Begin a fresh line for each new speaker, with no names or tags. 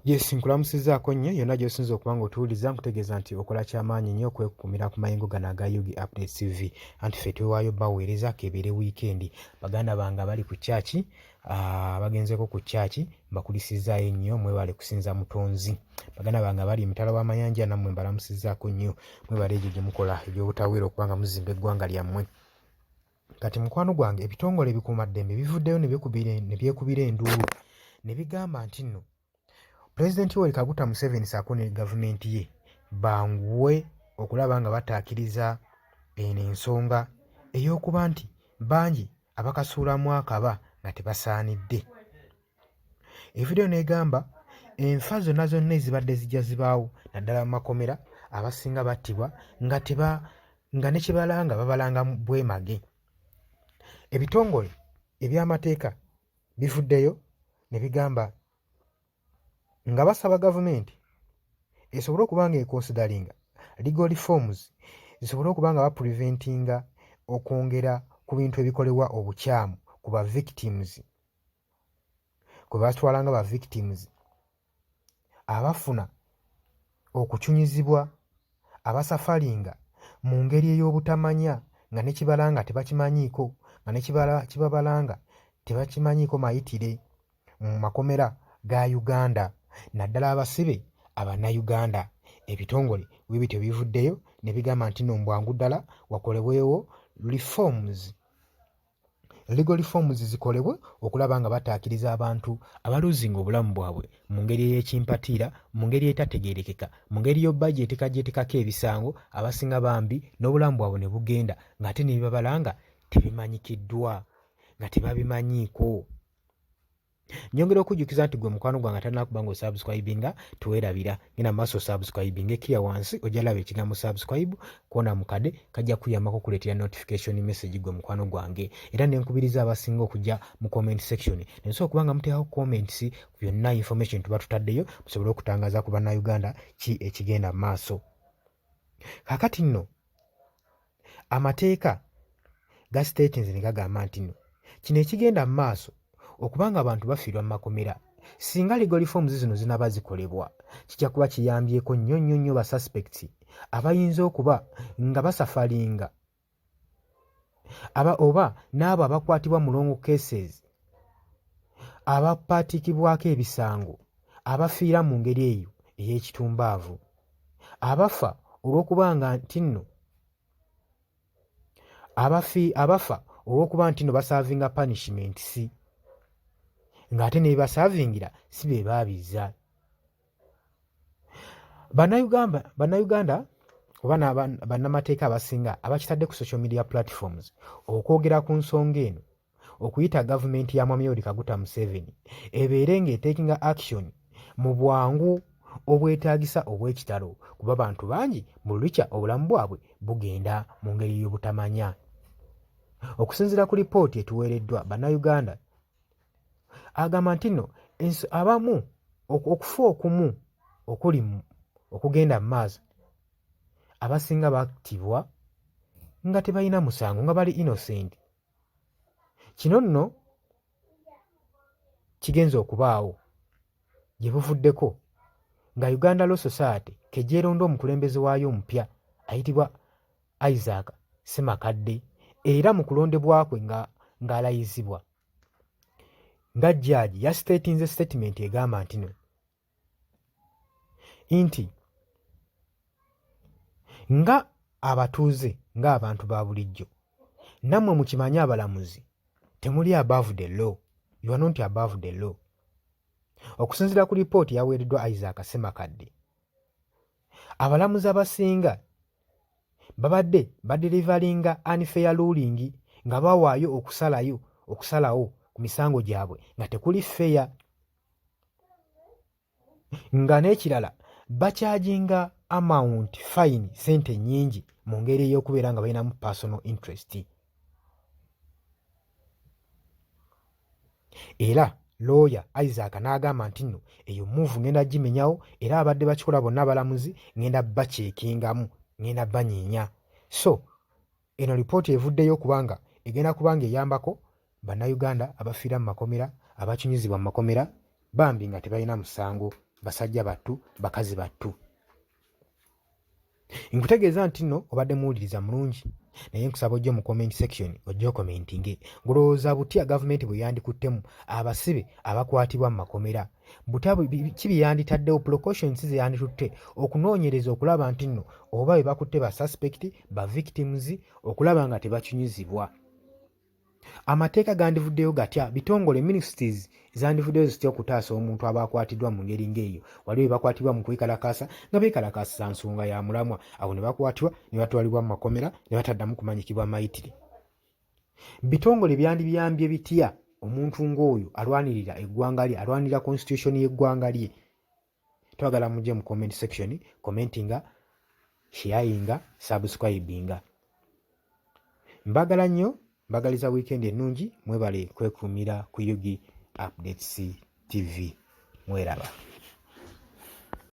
Yes, nkulamusizaako nnyo yonna gy'osinza okuba ng'otuwuliza nkutegeeza nti okola ky'amaanyi nnyo okwekuumira ku mayengo gano aga Yugi Updates TV anti ffe twewaayo baweereza kebeere wiikendi. Baganda bange abali ku kyaki bagenzeeko ku kyaki mbakulisizaayo nnyo mwebale kusinza Mutonzi. Baganda bange abali emitala w'amayanja nammwe mbalamusizaako nnyo mwebale egyo gye mukola eby'obutaweera okuba nga muzimba eggwanga lyammwe. Kati mukwano gwange ebitongole ebikuumaddembe bivuddeyo ne byekubira enduulu ne bigamba nti nno Pulezidenti Yoweri Kaguta Museveni ssaako ne gavumenti ye banguwe okulaba nga bataakiriza eno ensonga ey'okuba nti bangi abakasuulamu akaba nga tebasaanidde. Evidiyo n'egamba enfa zonna zonna ezibadde zijja zibaawo naddala mu makomera abasinga battibwa nga ne kye balanga babalanga bwemage. Ebitongole eby'amateeka bivuddeyo ne bigamba nga basaba gavumenti esobole okuba nga ekonsidalinga legal reforms zisobole okuba nga bapreventinga okwongera ku bintu ebikolebwa obukyamu ku ba victims, kwe batwalanga ba victims abafuna okukyunyizibwa, abasafalinga mu ngeri ey'obutamanya nga ne kibalanga tebakimanyiiko, nga ne kibabalanga tebakimanyiiko mayitire mu makomera ga Uganda. Naddala abasibe Abannayuganda. Ebitongole bwe bityo bivuddeyo ne bigamba nti nno mbwangu ddala wakolebwewo legal reforms zikolebwe okulaba nga bataakiriza abantu abaluzinga obulamu bwabwe mu ngeri ey'ekimpatiira, mu ngeri etategeerekeka, mu ngeri y'obba gyetekako ebisango abasinga bambi n'obulamu bwabwe ne bugenda ng'ate ne bibabalanga tebimanyikiddwa nga tebabimanyiiko. Nyongera okujjukiza nti gwe mukwano gwange atalina kuba ng'osubscribinga tuweerabira. Genda mu maaso osubscribinga ekiriya wansi ojja laba ekigambo subscribe kwona mukade kajja kuyambako okuleetera notification message gwe mukwano gwange. Era ne nkubiriza abasinga okujja mu comment section nensobola okuba nga muteekako comments ku byonna information tuba tutaddeyo musobole okutangaaza ku Bannayuganda ki ekigenda mu maaso. Kaakati nno amateeka ga states ne gagamba nti nno kino ekigenda mu maaso okubanga abantu bafiirwa mu makomera singa legal reforms zino zinaba zikolebwa kijja kuba kiyambyeko nnyo nnyo nnyo ba suspects abayinza okuba nga basafalinga oba n'abo abakwatibwa mu long cases abapaatikibwako ebisango abafiira mu ngeri eyo ey'ekitumbaavu abafa olw'okuba nga nti nno abafa olw'okuba nti nno basaavinga punishments ng'ate ne basaavingira si be baabizza. Bannayuganda oba bannamateeka abasinga abakitadde ku social media platforms okwogera ku nsonga eno okuyita gavumenti ya Mwami Yoweri Kaguta Museveni ebeere ng'etekinga action mu bwangu obwetaagisa obw'ekitalo kuba bantu bangi mu lukya obulamu bwabwe bugenda mu ngeri y'obutamanya. Okusinziira ku lipooti etuweereddwa Bannayuganda agamba nti nno abamu okufa okumu okugenda mu maaso abasinga battibwa nga tebalina musango nga bali innocent. Kino nno kigenza okubaawo gye buvuddeko nga Uganda Law Society kejjeeronda omukulembeze waayo omupya ayitibwa Isaac Ssemakadde era mu kulondebwa kwe ng'alayizibwa nga jjaaji yasiteetinze statement egamba nti nga abatuuze ng'abantu ba bulijjo nammwe mukimanye abalamuzi temuli above the law, you are not above the law. Okusinziira ku lipooti yaweereddwa Isaac Ssemakadde abalamuzi abasinga babadde baderivalinga unfair ruling nga bawaayo okusalawo ku misango gyabwe nga tekuli fair nga n'ekirala bakyajinga amount fine sente nnyingi mu ngeri ey'okubeera nga balinamu personal interest. Era lawyer Isaac n'agamba nti nno eyo move ngenda gimenyawo era abadde bakikola bonna abalamuzi ngenda bakyekingamu, ngenda banyiinya. So eno lipooti evuddeyo kubanga egenda kubanga eyambako Bannayuganda abafiira mu makomera, abakinyizibwa mu makomera bambi nga tebalina musango. basajja battu, bakazi battu. Nkutegeeza nti nno obadde muwuliriza mulungi, naye nkusaba ojje mu comment section ojje okomentinge ngulowooza butya gavumenti bwe yandikuttemu abasibe abakwatibwa mu makomera, butya ki byeyanditaddewo, precautions ze yanditutte okunoonyereza okulaba nti nno oba be bakutte ba suspect, ba victims, okulaba nga tebakinyuzibwa. Amateeka gandivuddeyo gatya, bitongole ministries zandivuddeyo zitya okutaasa omuntu aba akwatiddwa mu ngeri ng'eyo. Waliwo bebakwatibwa mu kwekalakaasa nga beekalakaasa nsonga ya mulamwa, awo ne bakwatibwa ne batwalibwa mu makomera ne bataddamu kumanyikibwa mayitire. Bitongole byandibiyambye bitya omuntu ng'oyo alwanirira eggwanga lye, alwanirira constitution y'eggwanga lye? Twagala mujje mu comment section, commentinga, sharinga, subscribinga. Mbagala nnyo, mbagaliza weekend ennungi, mwebale kwekuumira ku Yugi Updates TV. Mweraba.